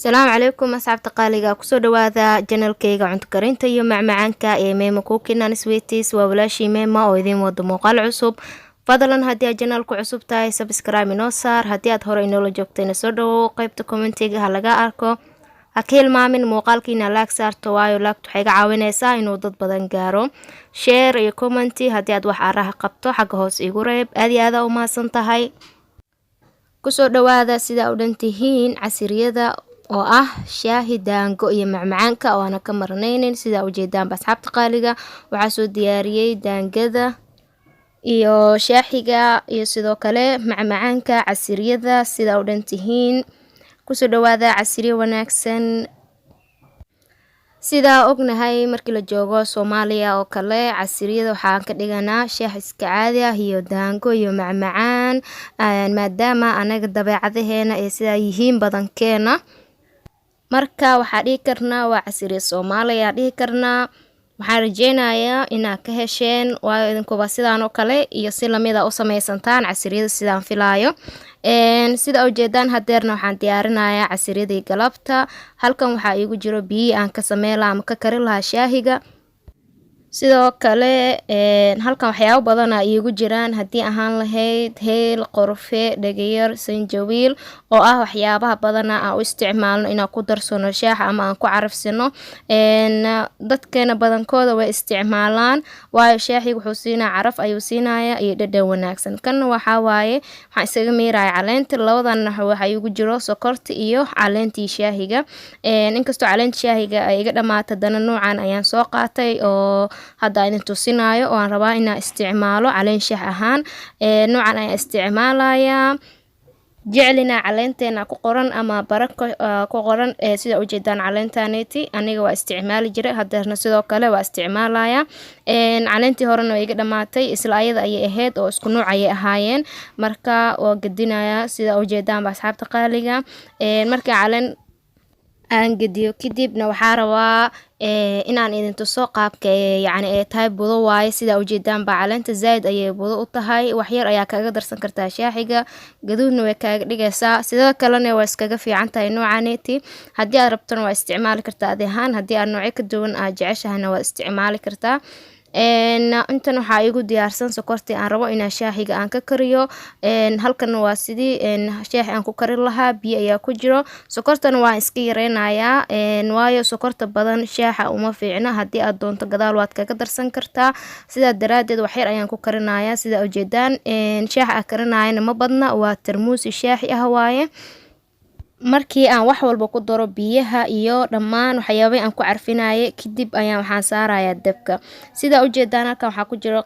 السلام عليكم أصحاب تقاليga kusoo dhawaada channelkayga cunto karinta iyo macmacaanka ee Memo Cooking and Sweeties waa walaashii Memo oo idin wado muuqaal cusub. Fadlan haddii aad channelku cusub tahay subscribe inoo saar, haddii aad hore inoola joogtayna soo dhawow qaybta commentiga ha laga arko. Ha ka hilmaamin muuqaalkiina like saarto waayo like waxay ka caawinaysaa inuu dad badan gaaro. Share iyo comment haddii aad wax araha qabto xagga hoos igu reeb. Aad iyo aad u mahadsan tahay. Kusoo dhawaada sida u dhantihiin casiriyada oo ah shaahi daango iyo macmacaanka oo aan ka marnaynin sida u jeedaan asxaabta qaaliga. Waxaa soo diyaariyay daangada iyo shaahiga iyo sidoo kale macmacaanka casiriyada sida u dhantihiin. Kusoo dhawaada casiriyo wanaagsan. sida ognahay markii la joogo Soomaaliya oo kale casiriyada waxaan ka dhiganaa shaah iska caadi ah iyo daango iyo macmacaan maadaama anaga dabeecadaheena ay sida yihiin badankeena. marka waxaa dhihi karnaa waa casiriyo Soomaaliya dhihi karnaa. waxaan rajeynayaa inaad ka hesheen waayo idinkuba sidaan oo kale iyo si lamid ah u samaysantaan casiriyada sidaan filaayo. sida u jeedaan hadeerna waxaan diyaarinayaa casiriyadii galabta. halkan waxaa igu jiro biyo aan ka sameyn lahaa ama ka kari lahaa shaahiga. sidoo kale halkan waxyaabo badan ay igu jiraan haddii ahaan lahayd heel, qorfe, dhagayar, sanjabiil oo ah waxyaabaha badan aan u isticmaalno inaan ku darsano shaaha ama aan ku carafsano. dadkeena badankooda way isticmaalaan waayo shaahiga wuxuu siinaa caraf ayuu siinayaa iyo dhadhan wanaagsan. kan waxa waaye waxaan isaga miirayaa caleenta labadan waxa igu jiro sokorta iyo caleentii shaahiga. inkastoo caleenta shaahiga ay iga dhamaatay dana noocan ayaan soo qaatay oo hadda idin tusinayo oo aan rabaa inaan isticmaalo caleen shaah ahaan. noocan ayaan isticmaalayaa. jeclina caleenteena ku qoran ama barako ku qoran sida u jeedaan caleentaneti aniga waa isticmaali jiray hadeerna sidoo kale waa isticmaalayaa. caleentii horena way iga dhamaatay isla ayada ayay ahayd oo isku nooc ayay ahaayeen. marka waa gadinayaa sida u jeedaan asxaabta qaaliga. marka caleen aan gadiyo kadibna waxaa rabaa inaan idin tuso qaabka yacni ay tahay budo waaye sida u jeedaan caleenta zaid ayay budo u tahay. wax yar ayaa kaga darsan kartaa shaahiga gaduudna way kaaga dhigaysaa. sidoo kalena waa iskaga fiican tahay noocaneti haddii aad rabtana waa isticmaali kartaa adi ahaan. haddii aad noocyo ka duwan aad jeceshahayna waa isticmaali kartaa. intan waxaa igu diyaarsan sokortii aan rabo inaan shaahiga aan ka kariyo. halkan waa sidii shaahi aan ku karin lahaa biyo ayaa ku jiro. sokortana waa iska yareynayaa waayo sokorta badan shaaha uma fiicna. haddii aad doonto gadaal waad kaga darsan kartaa. sidaa daraadeed wax yar ayaan ku karinayaa sida u jeedaan. shaaha aan karinayana ma badna waa tarmuus shaahi ah waaye. markii aan wax walba ku daro biyaha iyo dhammaan waxyaabaha aan ku carfinayay kadib ayaan waxaan saarayaa dabka. sida u jeedaan halkan waxaa ku jiro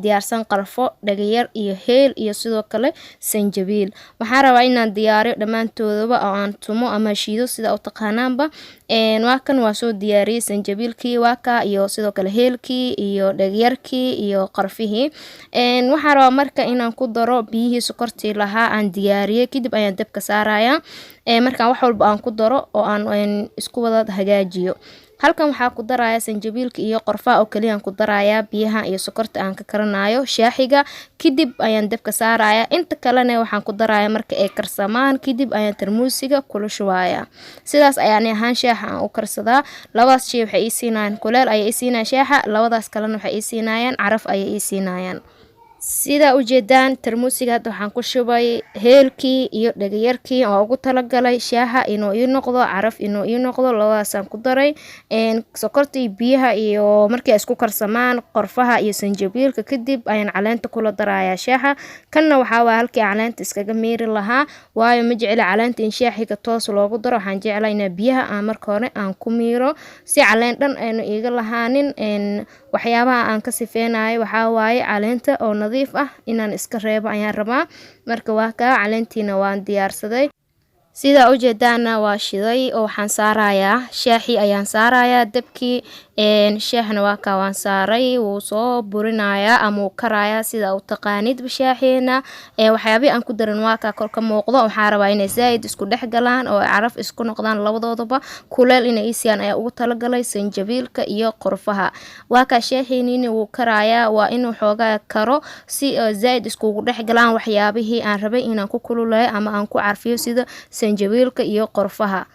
diyaarsan qarfo, dhagayar iyo heel iyo sidoo kale sanjabiil. waxaan rabaa inaan diyaariyo dhammaantoodaba oo aan tumo ama shiido sida u taqaanaanba. waa kan waa soo diyaariyay sanjabiilkii waa ka iyo sidoo kale heelkii iyo dhagayarkii iyo qarfihii. waxaan rabaa marka inaan ku daro biyihii sokortii lahaa aan diyaariyay kadib ayaan dabka saarayaa. markaan wax walba aan ku daro oo aan isku wada hagaajiyo. halkan waxaa ku darayaa sanjabiilka iyo qorfaha oo kaliya aan ku darayaa biyaha iyo sokorta aan ka karanayo shaahiga kadib ayaan dabka saarayaa. inta kalena waxaan ku darayaa marka ay karsamaan kadib ayaan tarmuusiga kula shubayaa. sidaas ayaan ahaan shaaha aan u karsadaa. labadaas shay waxay ii siinayaan kuleel ayay ii siinayaan shaaha, labadaas kalena waxay ii siinayaan caraf ayay ii siinayaan. sida u jeedaan tarmuusiga hadda waxaan ku shubay heelkii iyo dhagayarkii oo ugu talagalay shaaha inuu ii noqdo caraf inuu ii noqdo. labadaasaan ku daray sokortii biyaha iyo markii ay isku karsamaan qorfaha iyo sanjabiilka kadib ayaan caleenta kula darayaa shaaha. kanna waxaa waa halkii caleenta iskaga miiri lahaa waayo ma jecli caleenta in shaahiga toos loogu daro. waxaan jeclaa in biyaha aan marka hore aan ku miiro si caleen dhan aynu iiga lahaanin. waxyaabaha aan ka sifeynayo waxaa waaye caleenta oo nadiif ah inaan iska reebo ayaan rabaa. marka waa ka caleentiina waan diyaarsaday. sida u jeedaana waa shiday oo waxaan saarayaa shaahi ayaan saarayaa dabkii. shaahna waa ka waan saaray wuu soo burinayaa ama uu karayaa sida u taqaanid shaaheena. waxyaabaha aan ku darin waa ka kor ka muuqdo. waxaan rabaa inay zaid isku dhex galaan oo caraf isku noqdaan labadoodaba. kuleel inay isiyaan ayaa ugu talagalay sanjabiilka iyo qorfaha. waa ka shaaheeniina wuu karayaa waa inuu xoogaa karo si zaid iskugu dhex galaan waxyaabihii aan rabay inaan ku kululeeyo ama aan ku carfiyo sida sanjabiilka iyo qorfaha.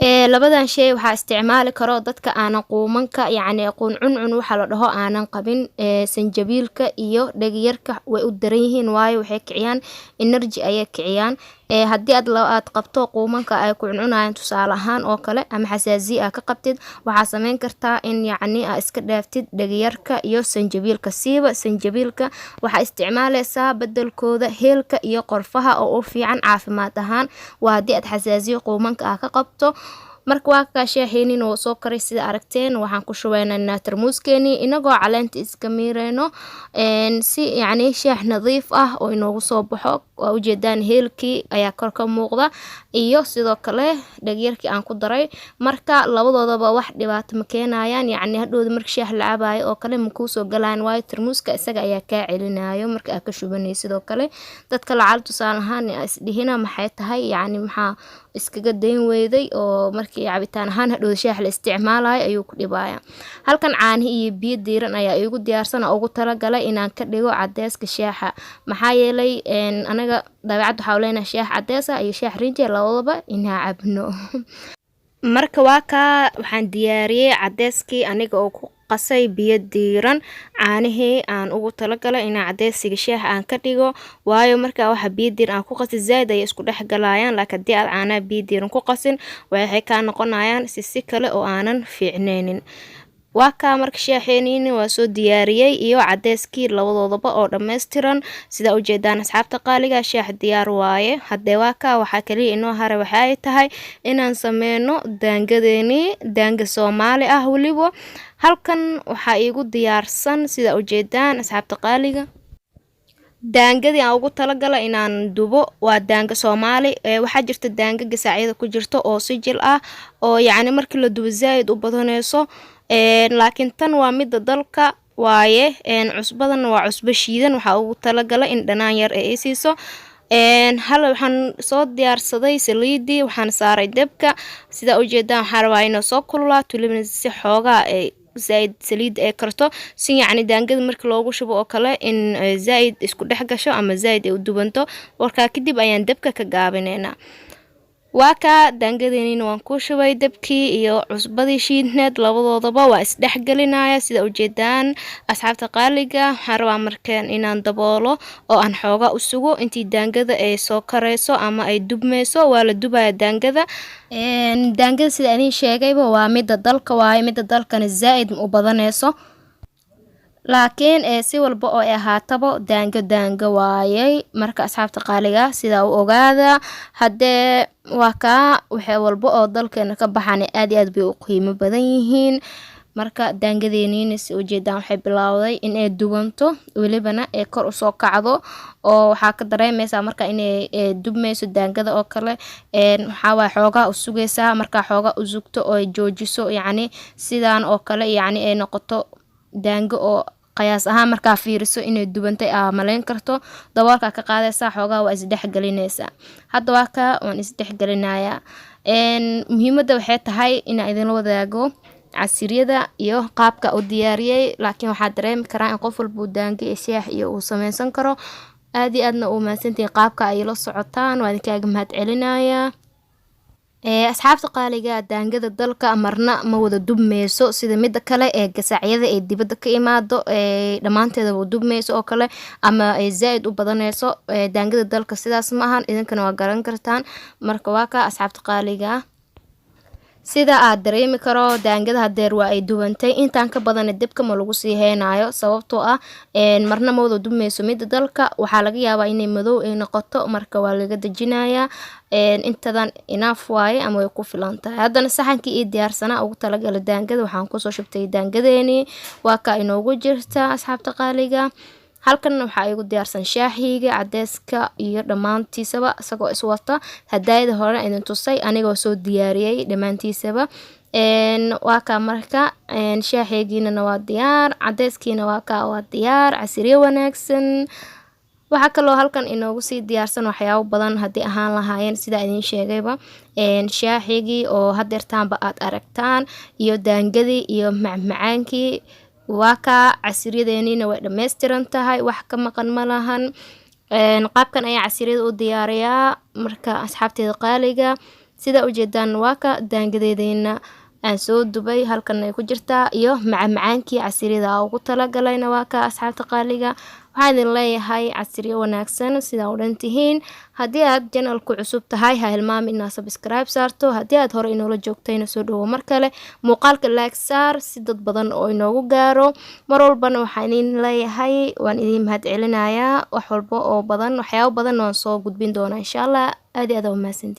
labadan shay waxaa isticmaali karo dadka aanan quumanka yacni quuncun waxa la dhaho aanan qabin sanjabiilka iyo dhagiyarka way u daran yihiin waayo waxay kiciyaan energy ayay kiciyaan haddii aad qabto quumanka ay ku cuncunayaan tusaale ahaan oo kale ama xasaasiye aad ka qabtid waxaa samayn kartaa in yacni aad iska dhaaftid dhagiyarka iyo sanjabiilka siiba sanjabiilka waxaa isticmaalaysaa bedelkooda heelka iyo qorfaha oo u fiican caafimaad ahaan waa haddii aad xasaasiye quumanka aad ka qabto marka waa ka shaaxeenin oo soo karay sida aragteen waxaan ku shubaynaa tarmuuskeeni inagoo caleenta iska miireyno si yacni shaax nadiif ah oo inoogu soo baxo waa ujeedaan heelkii ayaa kor ka muuqda iyo sidoo kale dhagyarkii aan ku daray marka labadoodaba wax dhibaato ma keenayaan yacni hadhowda marka shaax la cabayo oo kale ma kuu soo galaan waayo tarmuuska isaga ayaa kaa celinayo marka aad ka shubanay sidoo kale dadka lacal tusaale ahaan isdhihina maxay tahay yacni maxaa iskaga dayn weyday oo markii cabitaan ahaan hadhowda shaax la isticmaalayo ayuu ku dhibaya halkan caanihi iyo biyo diiran ayaa igu diyaarsan oo ugu talagalay inaan ka dhigo cadeyska shaaxa maxaa yeelay anaga dabeecad waxaa leenahay shaax cadeys ah iyo shaax rinji labadaba inaa cabno marka waa ka waxaan diyaariyey cadeyskii aniga oo ku qasay biyo diiran caanihii aan ugu talagalay inaan cadeysiga shaax aan ka dhigo waayo marka waxa biyo diiran aan ku qasay zaid ay isku dhex galayaan laakiin haddii aad caanaha biyo diiran ku qasin waxay ka noqonayaan si kale oo aanan fiicneynin waa ka marka shaaxeeniina waa soo diyaariyey iyo cadeyskii labadoodaba oo dhammaystiran sida ujeedaan asxaabta qaaliga shaax diyaar waaye haddee waa ka waxaa kaliya inoo haray waxa ay tahay inaan sameyno daangadeeni daanga Soomaali ah waliba halkan waxaa iigu diyaarsan sida ujeedaan asxaabta qaaliga daangadii aan ugu talagalay inaan dubo waa daanga Soomaali waxaa jirta daanga gasaacyada ku jirto oo sijil ah oo yacni markii la dubo zaid u badanayso laakiin tan waa midda dalka waaye cusbadan waa cusbo shiidan waxaa ugu talagalay in dhanaan yar ay siiso hal waxaan soo diyaarsaday saliidii waxaan saaray dabka sida ujeedaan waxaan rabaa inuu soo kululaato waliba si xoogaa ay zaid saliid ay karto si yacni daangada markii loogu shubo oo kale in zaid isku dhex gasho ama zaid ay u dubanto warkaa kadib ayaan dabka ka gaabinaynaa waa ka daangadeeniina waan ku shubay dabkii iyo cusbadii shiidneed labadoodaba waa isdhexgelinaya sida ujeedaan asxaabta qaaliga waxaan rabaa markaan inaan daboolo oo aan xoogaa u sugo intii daangada ay soo karayso ama ay dubmayso waa la dubaya daangada daangada sida aan sheegayba waa midda dalka waaye midda dalkana zaid u badanayso laakiin si walba oo ay ahaataba daanga waayay marka asxaabta qaaliga sida u ogaada haddee waa ka waxa walba oo dalkeena ka baxan aad iyo aad bay u qiimo badan yihiin marka daangadeeniina si ujeedaan waxay bilowday in ay dubanto walibana ay kor u soo kacdo oo waxaa ka dareemaysaa marka inay dubmayso daangada oo kale waxaa waa xoogaa u sugaysaa marka xoogaa u sugto oo ay joojiso yacni sidaan oo kale yacni ay noqoto daanga oo qiyaas ahaan markaa fiiriso inay dubantay malayn karto daboolka ka qaadaysaa xoogaa waa isdhexgelinaysaa hadda waa ka waan isdhexgelinayaa muhiimadda waxay tahay inaan idinla wadaago casiriyada iyo qaabka u diyaariyey laakiin waxaa dareemi karaa in qof walba uu daanga iyo shaax iyo uu samaysan karo aad iyo aadna u mahadsantihiin qaabka ay la socotaan waa idinkaaga mahad celinayaa asxaabta qaaliga daangada dalka marna ma wada dubmayso sida midda kale ee gasaacyada ee dibadda ka imaado dhammaanteeda wada dubmayso oo kale ama ay zaid u badanayso daangada dalka sidaas ma ahan idinkana waa garan kartaan marka waa ka asxaabta qaaliga sida aad dareemi karo daangada hadeer waa ay dubantay intaan ka badan dabka ma lagu sii heynayo sababtoo ah marna ma wada dubmayso midda dalka waxaa laga yaabaa inay madow ay noqoto marka waa laga dejinayaa intadan enough waaye ama way ku filan tahay haddana saxankii ii diyaarsanaa ugu talagalay daangada waxaan kusoo shubtay daangadeeni waa ka inoogu jirta asxaabta qaaliga halkan waxaa igu diyaarsan shaaxiga cadeyska iyo dhammaantiisaba isagoo iswata hadaayada hore idin tusay anigoo soo diyaariyey dhammaantiisaba waa ka marka shaaxigiina waa diyaar cadeyskiina waa diyaar casiriye wanaagsan waxaa kaloo halkan inoogu sii diyaarsan waxyaabo badan haddii ahaan lahaayeen sida idin sheegayba shaaxigii oo hadeertaanba aad aragtaan iyo daangadii iyo macmacaankii waa ka casiriyadeeniina way dhammaystiran tahay wax ka maqan ma lahan qaabkan ayaa casiriyada u diyaariyaa marka asxaabteeda qaaliga sida ujeedaan waa ka daangadeedayna aan soo dubay halkan ay ku jirtaa iyo macmacaankii casiriyada aan ugu talagalayna waa ka asxaabta qaaliga. waxaan idin leeyahay casiriyo wanaagsan sida u dhan tihiin. haddii aad channelku cusub tahay ha hilmaami inaad subscribe saarto, haddii aad hore inoola joogtayna soo dhawo mar kale, muuqaalka like saar si dad badan oo inoogu gaaro. mar walbana waxaan idin leeyahay waan idin mahad celinayaa, wax walba oo badan waxyaabo badan waan soo gudbin doonaa insha Allah. aad iyo aad u mahadsantihiin.